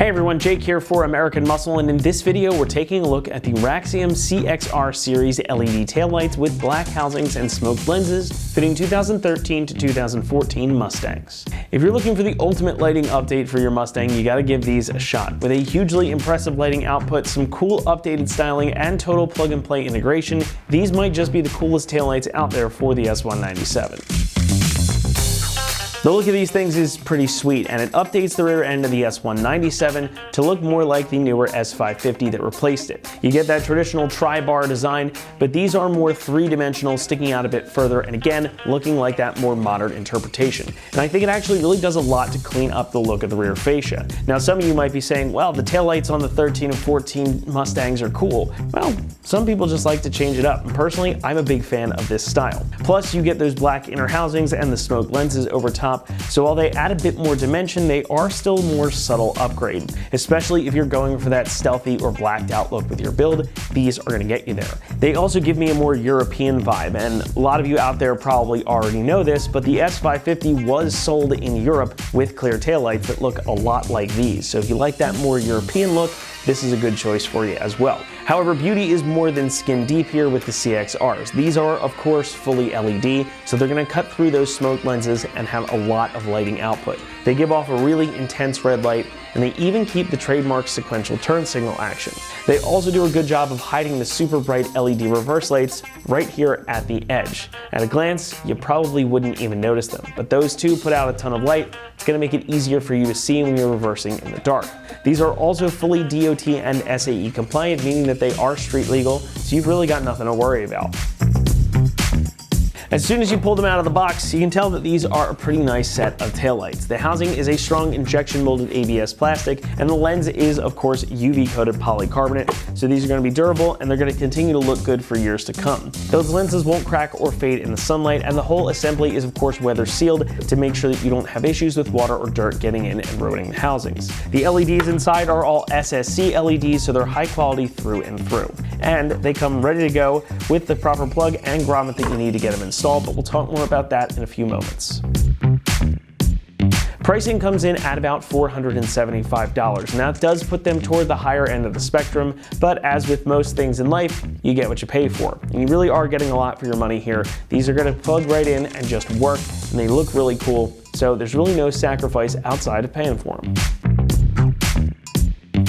Hey everyone, Jake here for American Muscle, and in this video we're taking a look at the Raxium CXR series LED taillights with black housings and smoked lenses fitting 2013 to 2014 Mustangs. If you're looking for the ultimate lighting update for your Mustang, you gotta give these a shot. With a hugely impressive lighting output, some cool updated styling, and total plug-and-play integration, these might just be the coolest taillights out there for the S197. The look of these things is pretty sweet, and it updates the rear end of the S197 to look more like the newer S550 that replaced it. You get that traditional tri-bar design, but these are more three-dimensional, sticking out a bit further, and again, looking like that more modern interpretation. And I think it actually really does a lot to clean up the look of the rear fascia. Now, some of you might be saying, well, the taillights on the 13 and 14 Mustangs are cool. Well, some people just like to change it up, and personally, I'm a big fan of this style. Plus, you get those black inner housings and the smoked lenses over top, so while they add a bit more dimension, they are still a more subtle upgrade. Especially if you're going for that stealthy or blacked out look with your build, these are gonna get you there. They also give me a more European vibe, and a lot of you out there probably already know this, but the S550 was sold in Europe with clear taillights that look a lot like these. So if you like that more European look, this is a good choice for you as well. However, beauty is more than skin deep here with the CXRs. These are, of course, fully LED, so they're gonna cut through those smoke lenses and have a lot of lighting output. They give off a really intense red light, and they even keep the trademark sequential turn signal action. They also do a good job of hiding the super bright LED reverse lights right here at the edge. At a glance, you probably wouldn't even notice them, but those two put out a ton of light. It's gonna make it easier for you to see when you're reversing in the dark. These are also fully DOT and SAE compliant, meaning that they are street legal, so you've really got nothing to worry about. As soon as you pull them out of the box, you can tell that these are a pretty nice set of taillights. The housing is a strong injection molded ABS plastic, and the lens is, of course, UV coated polycarbonate, so these are going to be durable and they're going to continue to look good for years to come. Those lenses won't crack or fade in the sunlight, and the whole assembly is, of course, weather sealed to make sure that you don't have issues with water or dirt getting in and ruining the housings. The LEDs inside are all SSC LEDs, so they're high quality through and through. And they come ready to go with the proper plug and grommet that you need to get them installed, but we'll talk more about that in a few moments. Pricing comes in at about $475, and that does put them toward the higher end of the spectrum, but as with most things in life, you get what you pay for. And you really are getting a lot for your money here. These are gonna plug right in and just work, and they look really cool, so there's really no sacrifice outside of paying for them.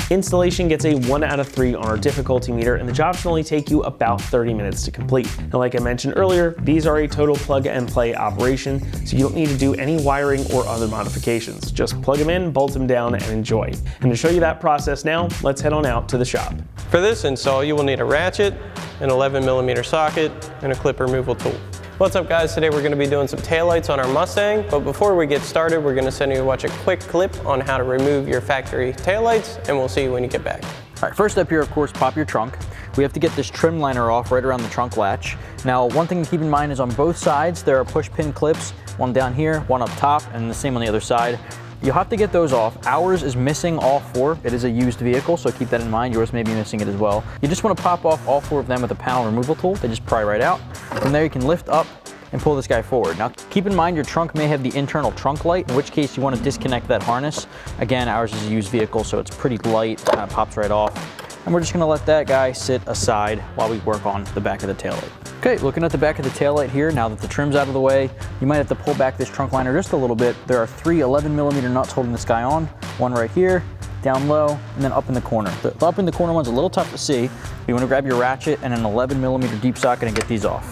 Installation gets a 1 out of 3 on our difficulty meter, and the job should only take you about 30 minutes to complete. Now, like I mentioned earlier, these are a total plug and play operation, so you don't need to do any wiring or other modifications. Just plug them in, bolt them down, and enjoy. And to show you that process now, let's head on out to the shop. For this install, you will need a ratchet, an 11mm socket, and a clip removal tool. What's up, guys? Today we're going to be doing some taillights on our Mustang, but before we get started, we're going to send you to watch a quick clip on how to remove your factory taillights, and we'll see you when you get back. All right, first up here, of course, pop your trunk. We have to get this trim liner off right around the trunk latch. Now, one thing to keep in mind is on both sides, there are push pin clips, one down here, one up top, and the same on the other side. You'll have to get those off. Ours is missing all 4. It is a used vehicle, so keep that in mind. Yours may be missing it as well. You just want to pop off all 4 of them with a panel removal tool. They just pry right out. From there, you can lift up and pull this guy forward. Now, keep in mind your trunk may have the internal trunk light, in which case you want to disconnect that harness. Again, ours is a used vehicle, so it's pretty light, pops right off. And we're just going to let that guy sit aside while we work on the back of the taillight. Okay, looking at the back of the taillight here, now that the trim's out of the way, you might have to pull back this trunk liner just a little bit. There are 3 11mm nuts holding this guy on, one right here, down low, and then up in the corner. The up in the corner one's a little tough to see. You want to grab your ratchet and an 11mm deep socket and get these off.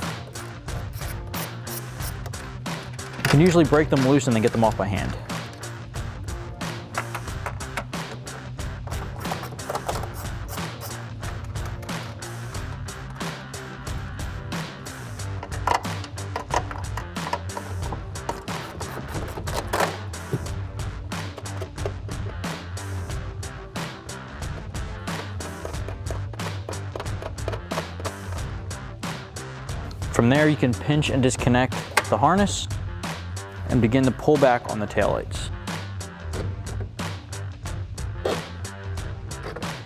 You can usually break them loose and then get them off by hand. From there, you can pinch and disconnect the harness and begin to pull back on the taillights.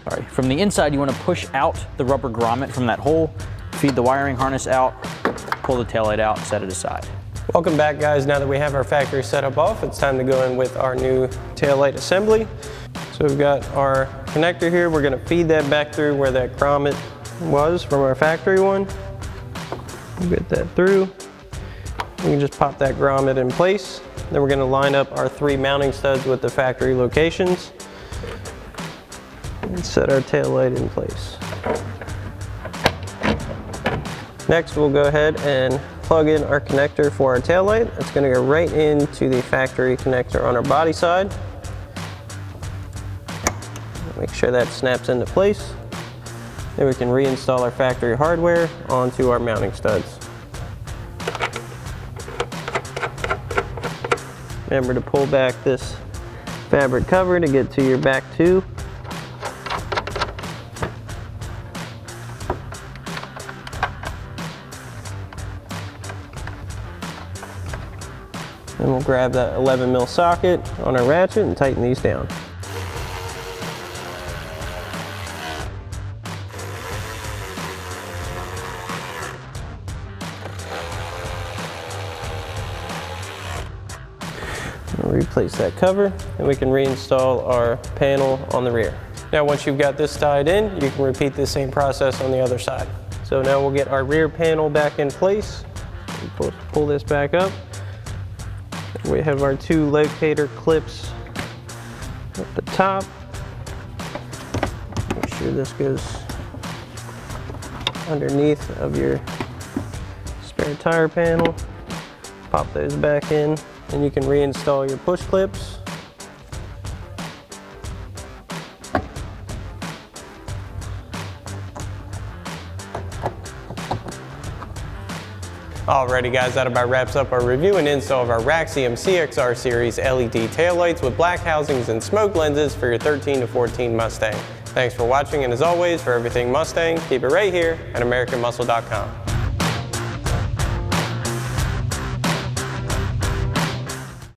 All right, from the inside, you want to push out the rubber grommet from that hole, feed the wiring harness out, pull the taillight out, and set it aside. Welcome back, guys. Now that we have our factory setup off, it's time to go in with our new taillight assembly. So we've got our connector here. We're gonna feed that back through where that grommet was from our factory one. We'll get that through. We can just pop that grommet in place. Then we're gonna line up our 3 mounting studs with the factory locations and set our tail light in place. Next, we'll go ahead and plug in our connector for our tail light. It's gonna go right into the factory connector on our body side. Make sure that snaps into place. Then we can reinstall our factory hardware onto our mounting studs. Remember to pull back this fabric cover to get to your back tube. Then we'll grab that 11 mil socket on our ratchet and tighten these down. We'll replace that cover and we can reinstall our panel on the rear. Now once you've got this tied in, you can repeat the same process on the other side. So now we'll get our rear panel back in place. Pull this back up. We have our 2 locator clips at the top. Make sure this goes underneath of your spare tire panel. Pop those back in, and you can reinstall your push clips. Alrighty guys, that about wraps up our review and install of our Raxium CXR series LED taillights with black housings and smoke lenses for your 13 to 14 Mustang. Thanks for watching, and as always, for everything Mustang, keep it right here at AmericanMuscle.com.